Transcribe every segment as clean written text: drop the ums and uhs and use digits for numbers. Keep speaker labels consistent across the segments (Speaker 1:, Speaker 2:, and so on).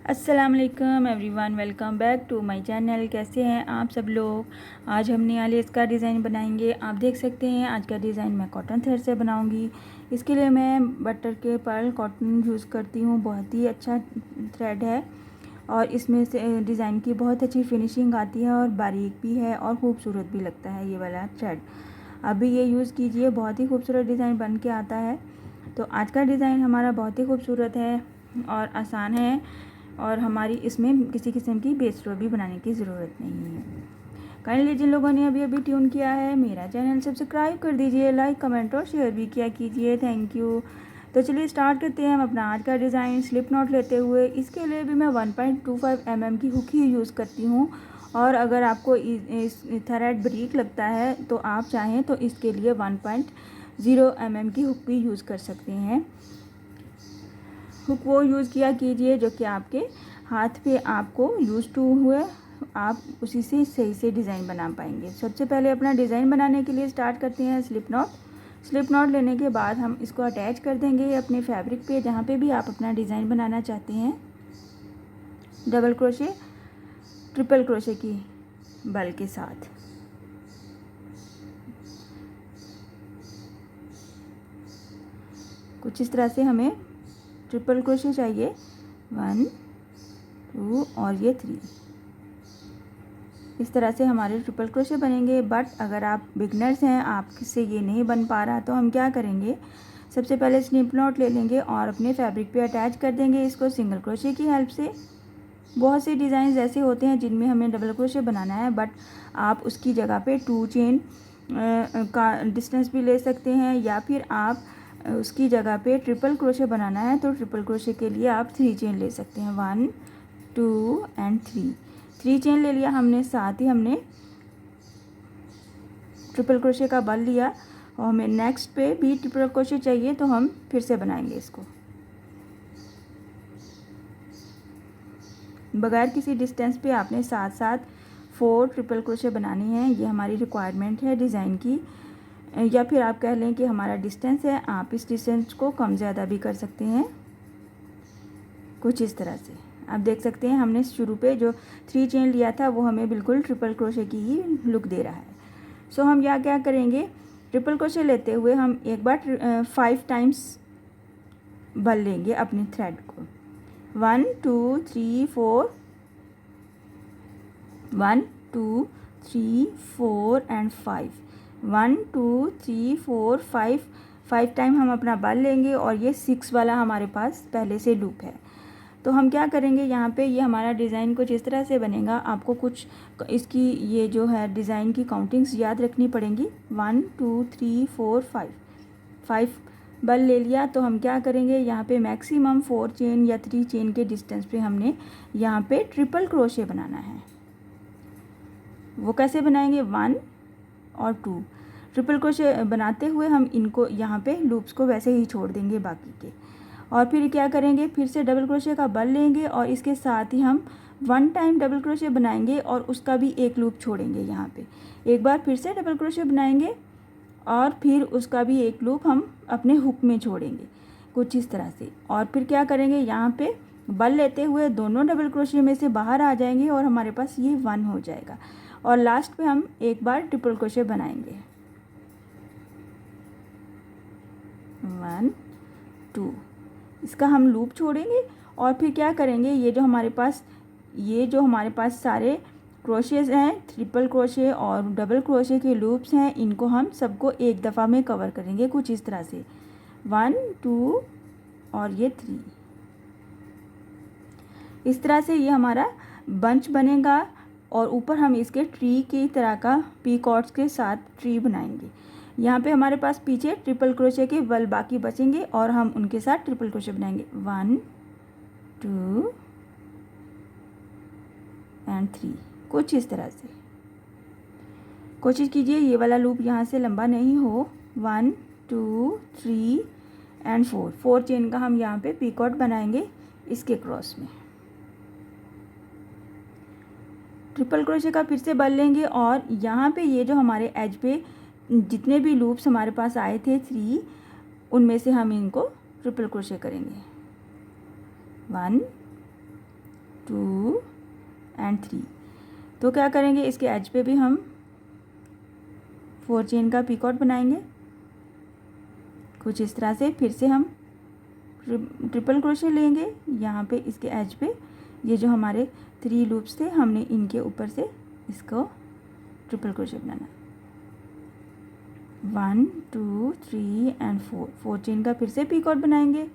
Speaker 1: अस्सलाम वालेकुम everyone, welcome back to my channel. कैसे हैं आप सब लोग। आज हम नया लेस का डिज़ाइन बनाएंगे। आप देख सकते हैं आज का डिज़ाइन मैं कॉटन थ्रेड से बनाऊंगी। इसके लिए मैं बटर के पर्ल कॉटन यूज़ करती हूँ। बहुत ही अच्छा थ्रेड है और इसमें से डिज़ाइन की बहुत अच्छी फिनिशिंग आती है और बारीक भी है और ख़ूबसूरत भी लगता है ये वाला थ्रेड। अभी ये यूज़ कीजिए, बहुत ही खूबसूरत डिज़ाइन बन के आता है। तो आज का डिज़ाइन हमारा बहुत ही खूबसूरत है और आसान है और हमारी इसमें किसी किस्म की बेस रो भी बनाने की ज़रूरत नहीं है। काइंडली जिन लोगों ने अभी अभी ट्यून किया है मेरा चैनल सब्सक्राइब कर दीजिए, लाइक कमेंट और शेयर भी किया कीजिए। Thank you. तो चलिए स्टार्ट करते हैं हम अपना आज का डिज़ाइन। स्लिप नॉट लेते हुए इसके लिए भी मैं 1.25 mm की हुक ही यूज़ करती हूँ और अगर आपको इस थ्रेड ब्रीक लगता है तो आप चाहें तो इसके लिए 1.0 mm की हुक भी यूज़ कर सकते हैं। हुक वो यूज़ किया कीजिए जो कि आपके हाथ पे आपको यूज़ टू हुए, आप उसी से सही से डिज़ाइन बना पाएंगे। सबसे पहले अपना डिज़ाइन बनाने के लिए स्टार्ट करते हैं स्लिप नॉट। स्लिप नॉट लेने के बाद हम इसको अटैच कर देंगे अपने फैब्रिक पे, जहाँ पे भी आप अपना डिज़ाइन बनाना चाहते हैं। डबल क्रोशे, ट्रिपल क्रोशे की बल के साथ कुछ इस तरह से हमें ट्रिपल क्रोशे चाहिए। 1 2 और ये 3। इस तरह से हमारे ट्रिपल क्रोशे बनेंगे। बट अगर आप बिगनर्स हैं, आपसे ये नहीं बन पा रहा, तो हम क्या करेंगे, सबसे पहले स्लिप नॉट ले लेंगे और अपने फैब्रिक पे अटैच कर देंगे इसको सिंगल क्रोशे की हेल्प से। बहुत से डिज़ाइन ऐसे होते हैं जिनमें हमें डबल क्रोशे बनाना है, बट आप उसकी जगह पे 2 चेन का डिस्टेंस भी ले सकते हैं, या फिर आप उसकी जगह पे ट्रिपल क्रोशे बनाना है तो ट्रिपल क्रोशे के लिए आप 3 चेन ले सकते हैं। 1 2 एंड 3 चेन ले लिया हमने। साथ ही हमने ट्रिपल क्रोशे का बल लिया और हमें नेक्स्ट पे भी ट्रिपल क्रोशे चाहिए, तो हम फिर से बनाएंगे इसको बगैर किसी डिस्टेंस पे। आपने साथ साथ 4 ट्रिपल क्रोशे बनाने हैं। ये हमारी रिक्वायरमेंट है डिज़ाइन की, या फिर आप कह लें कि हमारा डिस्टेंस है। आप इस डिस्टेंस को कम ज़्यादा भी कर सकते हैं कुछ इस तरह से। आप देख सकते हैं हमने शुरू पे जो 3 चेन लिया था वो हमें बिल्कुल ट्रिपल क्रोशे की ही लुक दे रहा है। सो हम यहाँ क्या करेंगे, ट्रिपल क्रोशे लेते हुए हम एक बार 5 टाइम्स बल लेंगे अपने थ्रेड को। 1 2 3 4, 1 2 3 4 एंड 5। 1 2 3 4 5 टाइम हम अपना बल लेंगे और ये 6 वाला हमारे पास पहले से लूप है। तो हम क्या करेंगे यहाँ पे, ये हमारा डिज़ाइन कुछ इस तरह से बनेगा। आपको कुछ इसकी ये जो है डिज़ाइन की काउंटिंग्स याद रखनी पड़ेंगी। 1 2 3 4 5 बल ले लिया। तो हम क्या करेंगे, यहाँ पे मैक्सिमम 4 चेन या 3 चेन के डिस्टेंस पे हमने यहाँ पे ट्रिपल क्रोशे बनाना है। वो कैसे बनाएंगे, 1 और 2 ट्रिपल क्रोशे बनाते हुए हम इनको यहाँ पे लूप्स को वैसे ही छोड़ देंगे बाकी के। और फिर क्या करेंगे, फिर से डबल क्रोशे का बल लेंगे और इसके साथ ही हम 1 टाइम डबल क्रोशे बनाएंगे और उसका भी एक लूप छोड़ेंगे। यहाँ पे एक बार फिर से डबल क्रोशे बनाएंगे और फिर उसका भी एक लूप हम अपने हुक में छोड़ेंगे कुछ इस तरह से। और फिर क्या करेंगे, यहाँ पे बल लेते हुए दोनों डबल क्रोशे में से बाहर आ जाएंगे और हमारे पास ये 1 हो जाएगा। और लास्ट पे हम एक बार ट्रिपल क्रोशे बनाएंगे। 1 2, इसका हम लूप छोड़ेंगे और फिर क्या करेंगे, ये जो हमारे पास सारे क्रोशेज हैं, ट्रिपल क्रोशे और डबल क्रोशे के लूप्स हैं, इनको हम सबको एक दफ़ा में कवर करेंगे कुछ इस तरह से। 1 2 और ये 3। इस तरह से ये हमारा बंच बनेगा और ऊपर हम इसके ट्री की तरह का पीकॉट्स के साथ ट्री बनाएंगे। यहाँ पे हमारे पास पीछे ट्रिपल क्रोशे के बल बाकी बचेंगे और हम उनके साथ ट्रिपल क्रोशे बनाएंगे। 1 2 एंड 3 कुछ इस तरह से। कोशिश कीजिए ये वाला लूप यहाँ से लंबा नहीं हो। 1 2 3 एंड 4 चेन का हम यहाँ पे पीकॉट बनाएंगे इसके क्रॉस में। ट्रिपल क्रोशे का फिर से बल लेंगे और यहाँ पे ये जो हमारे एज पे जितने भी लूप्स हमारे पास आए थे 3, उनमें से हम इनको ट्रिपल क्रोशे करेंगे। 1 2 एंड 3। तो क्या करेंगे, इसके एज पे भी हम 4 चेन का पीकॉट बनाएंगे कुछ इस तरह से। फिर से हम ट्रिपल क्रोशे लेंगे यहाँ पे इसके एज पे। ये जो हमारे 3 लूप्स थे हमने इनके ऊपर से इसको triple crochet banana. 1 2 3 and 4 chain का फिर से पीकॉट बनाएंगे।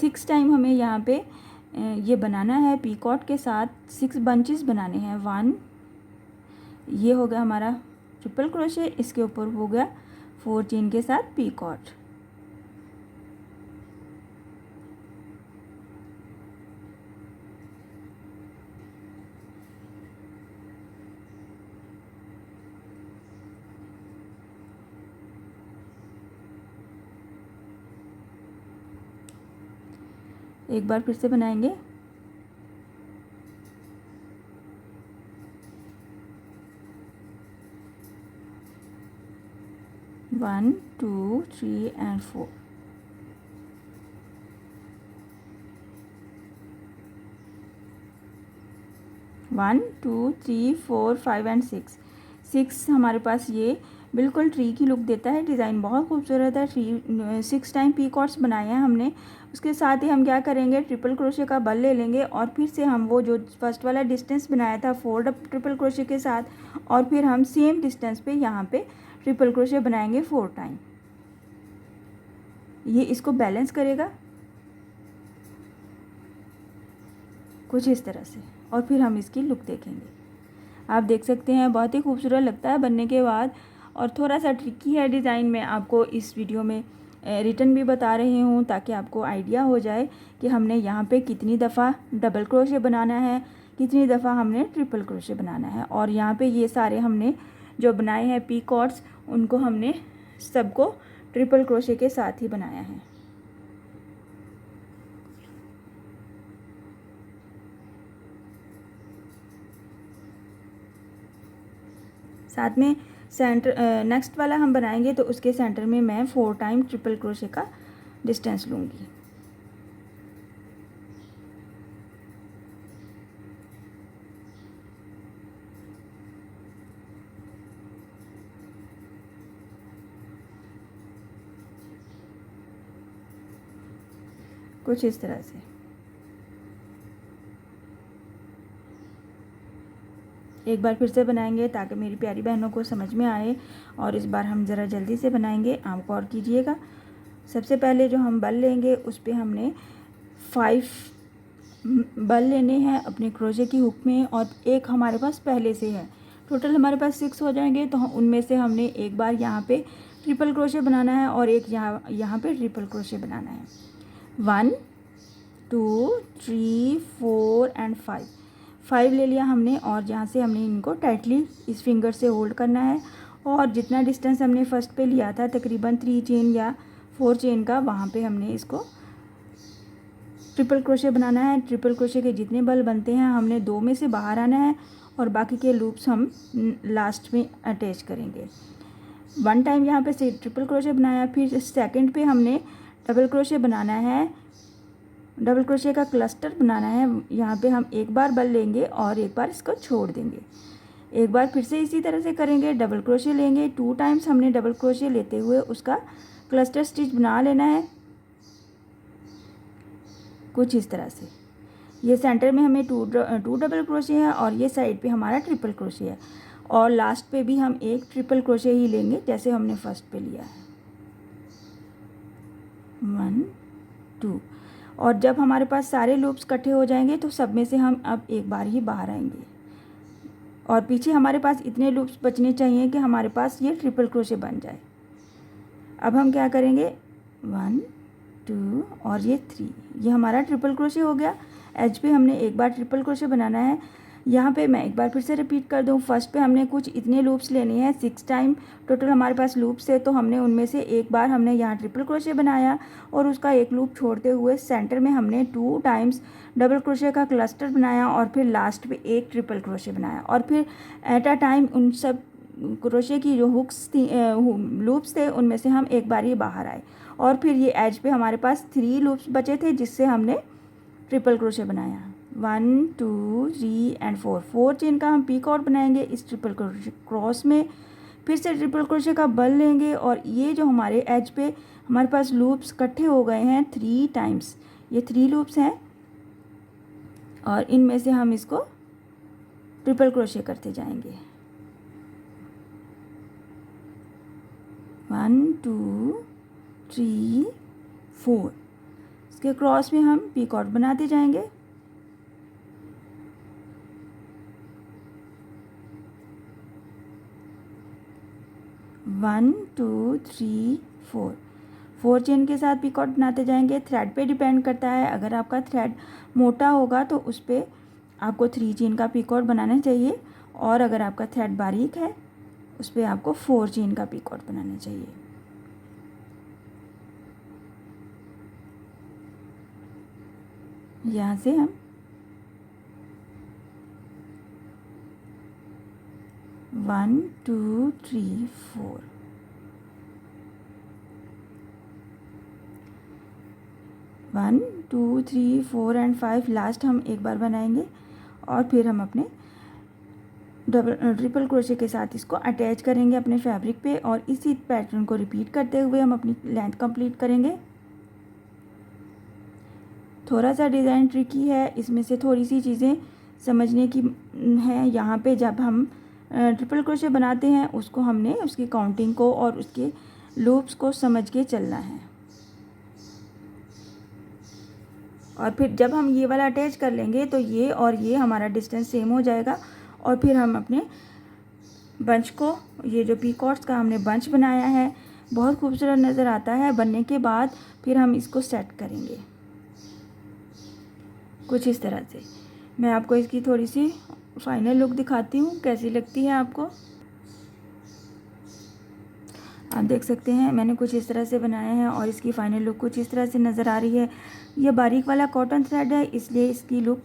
Speaker 1: 6 टाइम हमें यहाँ पे ये बनाना है पीकॉट के साथ 6 बंचेस बनाने हैं। 1 ये हो गया हमारा ट्रिपल क्रोशे, इसके ऊपर हो गया 4 चेन के साथ पीकॉट। एक बार फिर से बनाएंगे। 1 2 3 and 4। One two three 4 5 and 6 हमारे पास ये बिल्कुल ट्री की लुक देता है। डिज़ाइन बहुत खूबसूरत है। 6 टाइम पीकॉट्स बनाए हैं हमने। उसके साथ ही हम क्या करेंगे, ट्रिपल क्रोशे का बल ले लेंगे और फिर से हम वो जो फर्स्ट वाला डिस्टेंस बनाया था 4 ट्रिपल क्रोशे के साथ, और फिर हम सेम डिस्टेंस पे यहाँ पे ट्रिपल क्रोशे बनाएंगे 4 टाइम। ये इसको बैलेंस करेगा कुछ इस तरह से, और फिर हम इसकी लुक देखेंगे। आप देख सकते हैं बहुत ही खूबसूरत लगता है बनने के बाद, और थोड़ा सा ट्रिकी है डिज़ाइन। में आपको इस वीडियो में रिटर्न भी बता रही हूँ ताकि आपको आइडिया हो जाए कि हमने यहाँ पे कितनी दफ़ा डबल क्रोशे बनाना है, कितनी दफ़ा हमने ट्रिपल क्रोशे बनाना है। और यहाँ पे ये सारे हमने जो बनाए हैं पीकॉट्स, उनको हमने सबको ट्रिपल क्रोशे के साथ ही बनाया है। साथ में सेंटर नेक्स्ट वाला हम बनाएंगे तो उसके सेंटर में मैं 4 टाइम ट्रिपल क्रोशे का डिस्टेंस लूँगी। कुछ इस तरह से। एक बार फिर से बनाएंगे ताकि मेरी प्यारी बहनों को समझ में आए, और इस बार हम ज़रा जल्दी से बनाएंगे, आप गौर कीजिएगा। सबसे पहले जो हम बल लेंगे उस पे हमने 5 बल लेने हैं अपने क्रोशे की हुक में, और एक हमारे पास पहले से है। टोटल हमारे पास 6 हो जाएंगे। तो उनमें से हमने एक बार यहाँ पे ट्रिपल क्रोशे बनाना है और एक यहाँ पे ट्रिपल क्रोशे बनाना है। 1 2 3 4 एंड 5 ले लिया हमने, और यहाँ से हमने इनको टाइटली इस फिंगर से होल्ड करना है, और जितना डिस्टेंस हमने फर्स्ट पे लिया था तकरीबन 3 चेन या 4 चेन का, वहाँ पे हमने इसको ट्रिपल क्रोशे बनाना है। ट्रिपल क्रोशे के जितने बल बनते हैं हमने 2 में से बाहर आना है, और बाकी के लूप्स हम लास्ट में अटैच करेंगे। 1 टाइम यहाँ पे से ट्रिपल क्रोशे बनाया, फिर सेकंड पे हमने डबल क्रोशे बनाना है। डबल क्रोशे का क्लस्टर बनाना है। यहाँ पे हम एक बार बल लेंगे और एक बार इसको छोड़ देंगे। एक बार फिर से इसी तरह से करेंगे, डबल क्रोशे लेंगे। 2 टाइम्स हमने डबल क्रोशे लेते हुए उसका क्लस्टर स्टिच बना लेना है कुछ इस तरह से। ये सेंटर में हमें 2 डबल क्रोशे है, और ये साइड पे हमारा ट्रिपल क्रोशे है, और लास्ट पे भी हम एक ट्रिपल क्रोशे ही लेंगे जैसे हमने फर्स्ट पे लिया है। 1 2, और जब हमारे पास सारे लूप्स इकट्ठे हो जाएंगे तो सब में से हम अब एक बार ही बाहर आएंगे, और पीछे हमारे पास इतने लूप्स बचने चाहिए कि हमारे पास ये ट्रिपल क्रोशे बन जाए। अब हम क्या करेंगे, 1 2 और ये 3, ये हमारा ट्रिपल क्रोशे हो गया। एज पे हमने एक बार ट्रिपल क्रोशे बनाना है। यहाँ पे मैं एक बार फिर से रिपीट कर दूँ, फर्स्ट पे हमने कुछ इतने लूप्स लेने हैं। 6 टाइम टोटल हमारे पास लूप्स है, तो हमने उनमें से एक बार हमने यहाँ ट्रिपल क्रोशे बनाया, और उसका एक लूप छोड़ते हुए सेंटर में हमने 2 टाइम्स डबल क्रोशे का क्लस्टर बनाया, और फिर लास्ट पे एक ट्रिपल क्रोशे बनाया, और फिर एट अ टाइम उन सब क्रोशे की जो हुक्स थी लूप्स थे उनमें से हम एक बार ये बाहर आए और फिर ये एज पे हमारे पास 3 लूप्स बचे थे जिससे हमने ट्रिपल क्रोशे बनाया। 1 2 3 एंड 4 चेन का हम पीक आउट बनाएंगे इस ट्रिपल क्रॉस में। फिर से ट्रिपल क्रोशे का बल लेंगे और ये जो हमारे एज पे हमारे पास लूप्स इकट्ठे हो गए हैं 3 टाइम्स, ये 3 लूप्स हैं और इनमें से हम इसको ट्रिपल क्रोशे करते जाएंगे। 1 2 3 4 इसके क्रॉस में हम पीक आउट बनाते जाएंगे। One two three four chain के साथ पीक आउट बनाते जाएंगे। थ्रेड पे डिपेंड करता है, अगर आपका थ्रेड मोटा होगा तो उस पर आपको 3 चेन का पीक आउट बनाना चाहिए और अगर आपका थ्रेड बारीक है उस पर आपको 4 चेन का पीक आउट बनाना चाहिए। यहाँ से हम 1 2 3 4 1 2 3 4 एंड 5 लास्ट हम एक बार बनाएंगे और फिर हम अपने ट्रिपल क्रोशे के साथ इसको अटैच करेंगे अपने फैब्रिक पे और इसी पैटर्न को रिपीट करते हुए हम अपनी लेंथ कंप्लीट करेंगे। थोड़ा सा डिज़ाइन ट्रिकी है, इसमें से थोड़ी सी चीज़ें समझने की हैं। यहाँ पे जब हम ट्रिपल क्रोशे बनाते हैं उसको हमने उसकी काउंटिंग को और उसके लूप्स को समझ के चलना है और फिर जब हम ये वाला अटैच कर लेंगे तो ये और ये हमारा डिस्टेंस सेम हो जाएगा और फिर हम अपने बंच को, ये जो पीकॉट्स का हमने बंच बनाया है बहुत खूबसूरत नज़र आता है। बनने के बाद फिर हम इसको सेट करेंगे कुछ इस तरह से। मैं आपको इसकी थोड़ी सी फाइनल लुक दिखाती हूँ कैसी लगती है आपको। आप देख सकते हैं मैंने कुछ इस तरह से बनाया है और इसकी फाइनल लुक कुछ इस तरह से नज़र आ रही है। ये बारीक वाला कॉटन थ्रेड है इसलिए इसकी लुक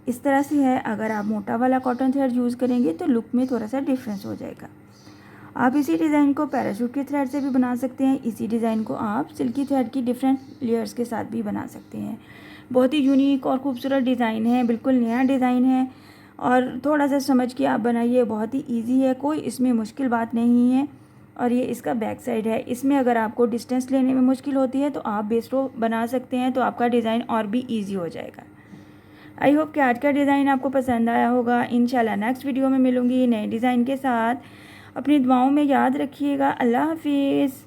Speaker 1: इस तरह से है। अगर आप मोटा वाला कॉटन थ्रेड यूज़ करेंगे तो लुक में थोड़ा सा डिफरेंस हो जाएगा। आप इसी डिज़ाइन को पैराशूट के थ्रेड से भी बना सकते हैं। इसी डिज़ाइन को आप सिल्की थ्रेड की डिफरेंट लेयर्स के साथ भी बना सकते हैं। बहुत ही यूनिक और ख़ूबसूरत डिज़ाइन है, बिल्कुल नया डिज़ाइन है और थोड़ा सा समझ के आप बनाइए, बहुत ही ईजी है, कोई इसमें मुश्किल बात नहीं है। और ये इसका बैक साइड है। इसमें अगर आपको डिस्टेंस लेने में मुश्किल होती है तो आप बेस रो बना सकते हैं तो आपका डिज़ाइन और भी ईजी हो जाएगा। आई होप कि आज का डिज़ाइन आपको पसंद आया होगा। इंशाल्लाह नेक्स्ट वीडियो में मिलूँगी नए डिज़ाइन के साथ। अपनी दुआओं में याद रखिएगा। अल्लाह हाफिज़।